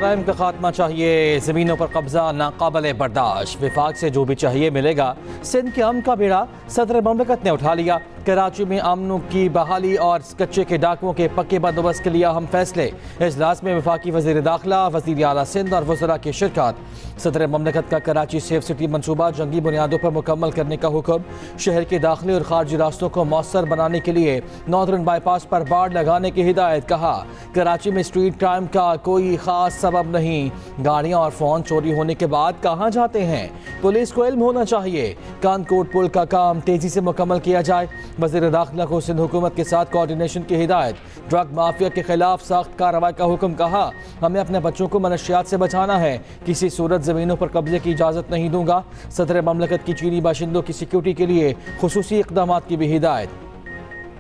جرائم کا خاتمہ چاہیے، زمینوں پر قبضہ ناقابل برداشت، وفاق سے جو بھی چاہیے ملے گا، سندھ کے امن کا بیڑا صدر مملکت نے اٹھا لیا، کراچی میں امن کی بحالی اور کچے کے ڈاکوؤں کے پکے بندوبست کے لیے اہم فیصلے، اجلاس میں وفاقی وزیر داخلہ، وزیر اعلیٰ سندھ اور وزراء کی شرکت، صدر مملکت کا کراچی سیف سٹی منصوبہ جنگی بنیادوں پر مکمل کرنے کا حکم، شہر کے داخلی اور خارجی راستوں کو مؤثر بنانے کے لیے ناردرن بائی پاس پر باڑ لگانے کی ہدایت، کہا کراچی میں اسٹریٹ کرائم کا کوئی خاص سبب نہیں، گاڑیاں اور فون چوری ہونے کے بعد کہاں جاتے ہیں، پولیس کو علم ہونا چاہیے، کانکوٹ پل کا کام تیزی سے مکمل کیا جائے، وزیر داخلہ کو سندھ حکومت کے ساتھ کوارڈینیشن کی ہدایت، ڈرگ مافیا کے خلاف سخت کارروائی کا حکم، کہا ہمیں اپنے بچوں کو منشیات سے بچانا ہے، کسی صورت زمینوں پر قبضے کی اجازت نہیں دوں گا، صدر مملکت کی چینی باشندوں کی سیکیورٹی کے لیے خصوصی اقدامات کی بھی ہدایت۔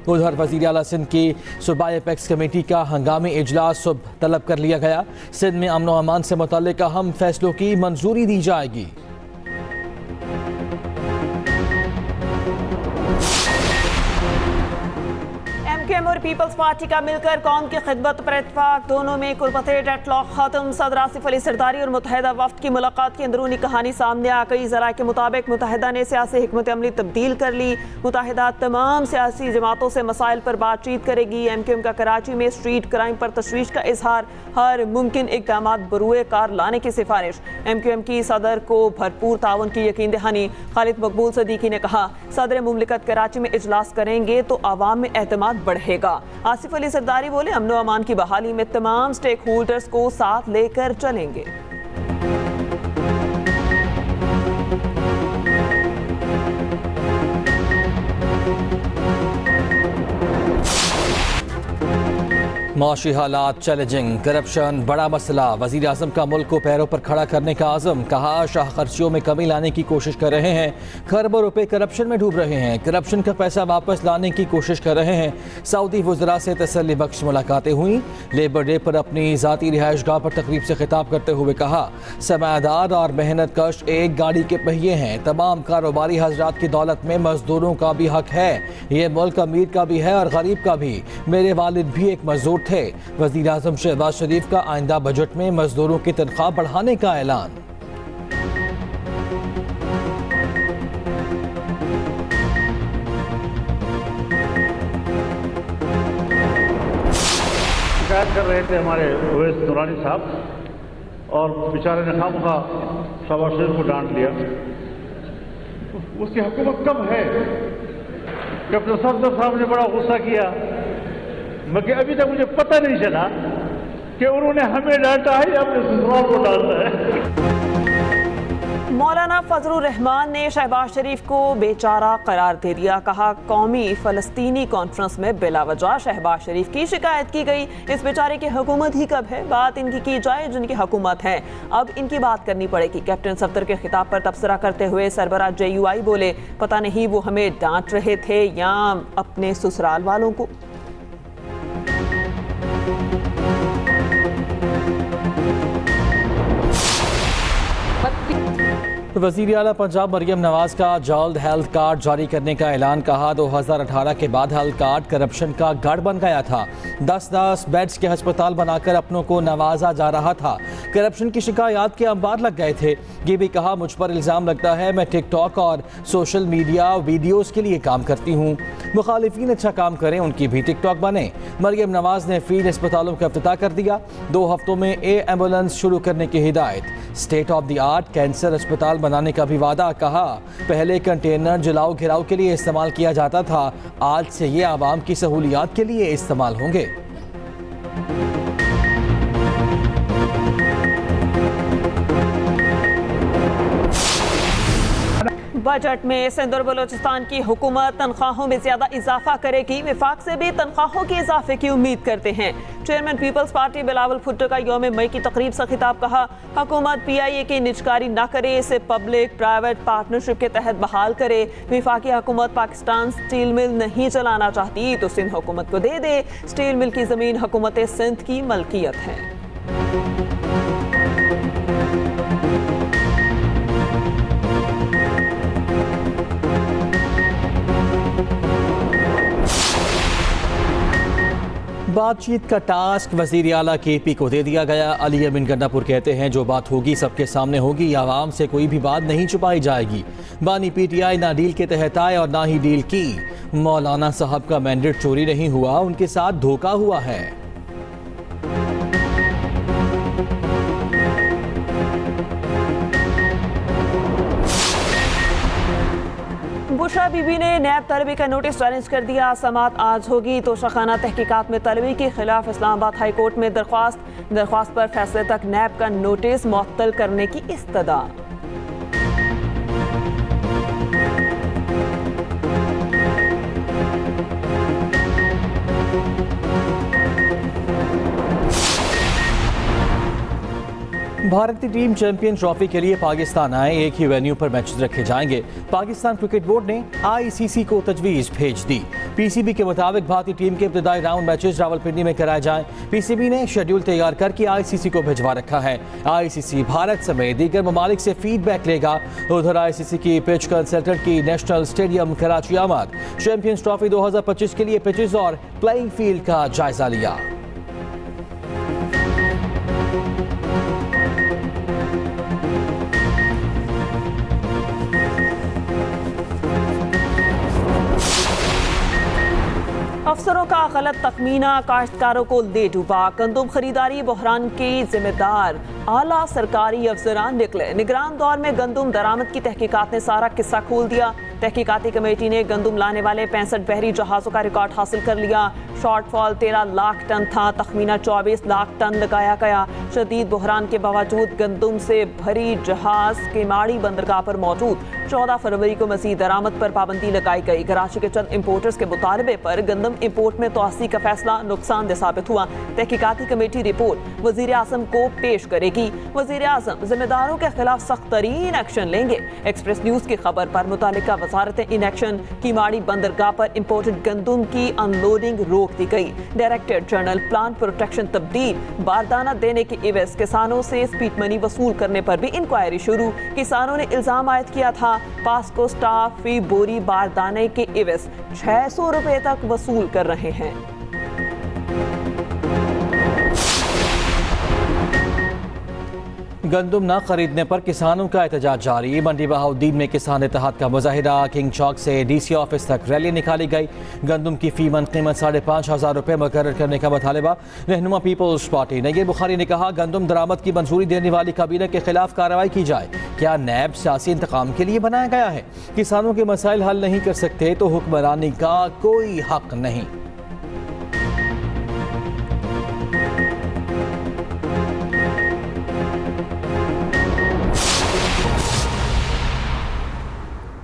ادھر وزیر اعلیٰ سندھ کی صوبائی اپیکس کمیٹی کا ہنگامی اجلاس صبح طلب کر لیا گیا، سندھ میں امن و امان سے متعلق اہم فیصلوں کی منظوری دی جائے گی۔ اور پیپلز پارٹی کا مل کر قوم کی خدمت پر اتفاق، دونوں میں قربت ڈیڈ لاک ختم، صدر آصف علی زرداری اور متحدہ وفد کی ملاقات کی اندرونی کہانی سامنے آ گئی، ذرائع کے مطابق متحدہ نے سیاسی حکمت عملی تبدیل کر لی، متحدہ تمام سیاسی جماعتوں سے مسائل پر بات چیت کرے گی، ایم کیو ایم کا کراچی میں اسٹریٹ کرائم پر تشویش کا اظہار، ہر ممکن اقدامات بروئے کار لانے کی سفارش، ایم کیو ایم کی صدر کو بھرپور تعاون کی یقین دہانی، خالد مقبول صدیقی نے کہا صدر مملکت کراچی میں اجلاس کریں گے تو عوام میں اعتماد بڑھے گا، آصف علی زرداری بولے امن و امان کی بحالی میں تمام سٹیک ہولڈرز کو ساتھ لے کر چلیں گے۔ معاشی حالات چیلنجنگ، کرپشن بڑا مسئلہ، وزیر اعظم کا ملک کو پیروں پر کھڑا کرنے کا عزم، کہا شاہ خرچیوں میں کمی لانے کی کوشش کر رہے ہیں، کھربوں روپے کرپشن میں ڈوب رہے ہیں، کرپشن کا پیسہ واپس لانے کی کوشش کر رہے ہیں، سعودی وزراء سے تسلی بخش ملاقاتیں ہوئیں، لیبر ڈے پر اپنی ذاتی رہائش گاہ پر تقریب سے خطاب کرتے ہوئے کہا سرمایہ اور محنت کش ایک گاڑی کے پہیے ہیں، تمام کاروباری حضرات کی دولت میں مزدوروں کا بھی حق ہے، یہ ملک امیر کا بھی ہے اور غریب کا بھی، میرے والد بھی ایک مزدور تھے، وزیر اعظم شہباز شریف کا آئندہ بجٹ میں مزدوروں کی تنخواہ بڑھانے کا اعلان۔ شکایت کر رہے تھے ہمارے اویس نورانی صاحب، اور بیچارے نے خواہ شہباز شریف کو ڈانٹ لیا، اس کی حکومت کب ہے؟ کیپٹن صفدر صاحب نے بڑا غصہ کیا، مگر ابھی تک مجھے پتہ نہیں چلا کہ انہوں نے ہمیں ڈانٹا ہے یا اپنے سسرال کو ڈانٹا ہے۔ مولانا فضل الرحمان نے شہباز شریف کو بیچارہ قرار دے دیا، کہا قومی فلسطینی کانفرنس میں بلا وجہ شہباز شریف کی شکایت کی گئی، اس بیچارے کی حکومت ہی کب ہے، بات ان کی جائے جن کی حکومت ہے، اب ان کی بات کرنی پڑے گی۔ کیپٹن صفدر کے خطاب پر تبصرہ کرتے ہوئے سربراہ جے یو آئی بولے پتہ نہیں وہ ہمیں ڈانٹ رہے تھے یا اپنے سسرال والوں کو۔ وزیر اعلیٰ پنجاب مریم نواز کا جلد ہیلتھ کارڈ جاری کرنے کا اعلان، کہا 2018 کے بعد ہیلتھ کارڈ کرپشن کا گڑھ بن گیا تھا، 10 بیڈز کے ہسپتال بنا کر اپنوں کو نوازا جا رہا تھا، کرپشن کی شکایات کے انبار لگ گئے تھے، یہ بھی کہا مجھ پر الزام لگتا ہے میں ٹک ٹاک اور سوشل میڈیا ویڈیوز کے لیے کام کرتی ہوں، مخالفین اچھا کام کریں ان کی بھی ٹک ٹاک بنے۔ مریم نواز نے فیلڈ اسپتالوں کا افتتاح کر دیا، 2 ہفتوں میں ایمبولینس شروع کرنے کی ہدایت، state of the art cancer اسپتال بنانے کا بھی وعدہ، کہا پہلے کنٹینر جلاؤ گھراؤ کے لیے استعمال کیا جاتا تھا، آج سے یہ عوام کی سہولیات کے لیے استعمال ہوں گے۔ بجٹ میں سندھ اور بلوچستان کی حکومت تنخواہوں میں زیادہ اضافہ کرے گی، وفاق سے بھی تنخواہوں کے اضافے کی امید کرتے ہیں، چیئرمین پیپلز پارٹی بلاول بھٹو کا یوم مئی کی تقریب سے خطاب، کہا حکومت پی آئی اے کی نجکاری نہ کرے، اسے پبلک پرائیویٹ پارٹنرشپ کے تحت بحال کرے، وفاقی حکومت پاکستان سٹیل مل نہیں چلانا چاہتی تو سندھ حکومت کو دے دے، سٹیل مل کی زمین حکومت سندھ کی ملکیت ہے۔ بات چیت کا ٹاسک وزیر اعلیٰ کے پی کو دے دیا گیا۔ علی امین گنڈاپور کہتے ہیں جو بات ہوگی سب کے سامنے ہوگی، عوام سے کوئی بھی بات نہیں چھپائی جائے گی۔ بانی پی ٹی آئی نہ ڈیل کے تحت آئے اور نہ ہی ڈیل کی۔ مولانا صاحب کا مینڈیٹ چوری نہیں ہوا، ان کے ساتھ دھوکہ ہوا ہے۔ بشرا بی بی نے نیب طلبی کا نوٹس چیلنج کر دیا۔ سماعت آج ہوگی تو شاخانہ تحقیقات میں طلبی کے خلاف اسلام آباد ہائی کورٹ میں درخواست پر فیصلے تک نیب کا نوٹس معطل کرنے کی استدعا۔ بھارتی ٹیم چیمپئن ٹرافی کے لیے پاکستان آئے، ایک ہی وینیو پر میچز رکھے جائیں گے۔ پاکستان کرکٹ بورڈ نے آئی سی سی کو تجویز بھیج دی۔ پی سی بی کے مطابق بھارتی ٹیم کے ابتدائی راؤنڈ میچز راولپنڈی میں کرائے جائیں۔ پی سی بی نے شیڈول تیار کر کے آئی سی سی کو بھجوا رکھا ہے۔ آئی سی سی بھارت سمیت دیگر ممالک سے فیڈ بیک لے گا۔ ادھر آئی سی سی کی پچ کنسلٹنٹ کی نیشنل اسٹیڈیم کراچی آمد، چیمپئنز ٹرافی 2025 کے لیے پچز اور پلئنگ فیلڈ کا جائزہ لیا۔ افسروں کا غلط تخمینہ کاشتکاروں کو لے ڈوبا۔ گندم خریداری بحران کے ذمہ دار اعلیٰ سرکاری افسران نکلے۔ نگران دور میں گندم درآمد کی تحقیقات نے سارا قصہ کھول دیا۔ تحقیقاتی کمیٹی نے گندم لانے والے 65 بحری جہازوں کا ریکارڈ حاصل کر لیا۔ شارٹ فال 13 لاکھ ٹن تھا، تخمینہ 24 لاکھ ٹن لگایا گیا۔ شدید بحران کے باوجود گندم سے بھری جہاز کیماڑی بندرگاہ پر موجود۔ 14 فروری کو مزید درآمد پر پابندی لگائی گئی۔ کراچی کے چند امپورٹرز کے مطالبے پر گندم امپورٹ میں توسیع کا فیصلہ نقصان دہ ثابت ہوا۔ تحقیقاتی کمیٹی رپورٹ وزیر اعظم کو پیش کرے گی۔ وزیر اعظم ذمہ داروں کے خلاف سخت ترین ایکشن لیں گے۔ ایکسپریس نیوز کی خبر پر متعلقہ وزارت ان ایکشن، کیماڑی بندرگاہ پر امپورٹڈ گندم کی ان لوڈنگ روک دی گئی۔ ڈائریکٹر جنرل پلان پروٹیکشن تبدیل، باردانہ دینے کے عوض کسانوں سے اسپیٹ منی وصول کرنے پر بھی انکوائری شروع۔ کسانوں نے الزام عائد کیا تھا پاسکو سٹاف فی بوری باردانے کے عوض 600 روپے تک وصول کر رہے ہیں۔ گندم نہ خریدنے پر کسانوں کا احتجاج جاری۔ منڈی بہاؤالدین میں کسان اتحاد کا مظاہرہ، کنگ چوک سے ڈی سی آفس تک ریلی نکالی گئی۔ گندم کی فی من قیمت 5,500 روپے مقرر کرنے کا مطالبہ۔ رہنما پیپلز پارٹی نیر بخاری نے کہا گندم درآمد کی منظوری دینے والی کابینہ کے خلاف کارروائی کی جائے۔ کیا نیب سیاسی انتقام کے لیے بنایا گیا ہے؟ کسانوں کے مسائل حل نہیں کر سکتے تو حکمرانی کا کوئی حق نہیں۔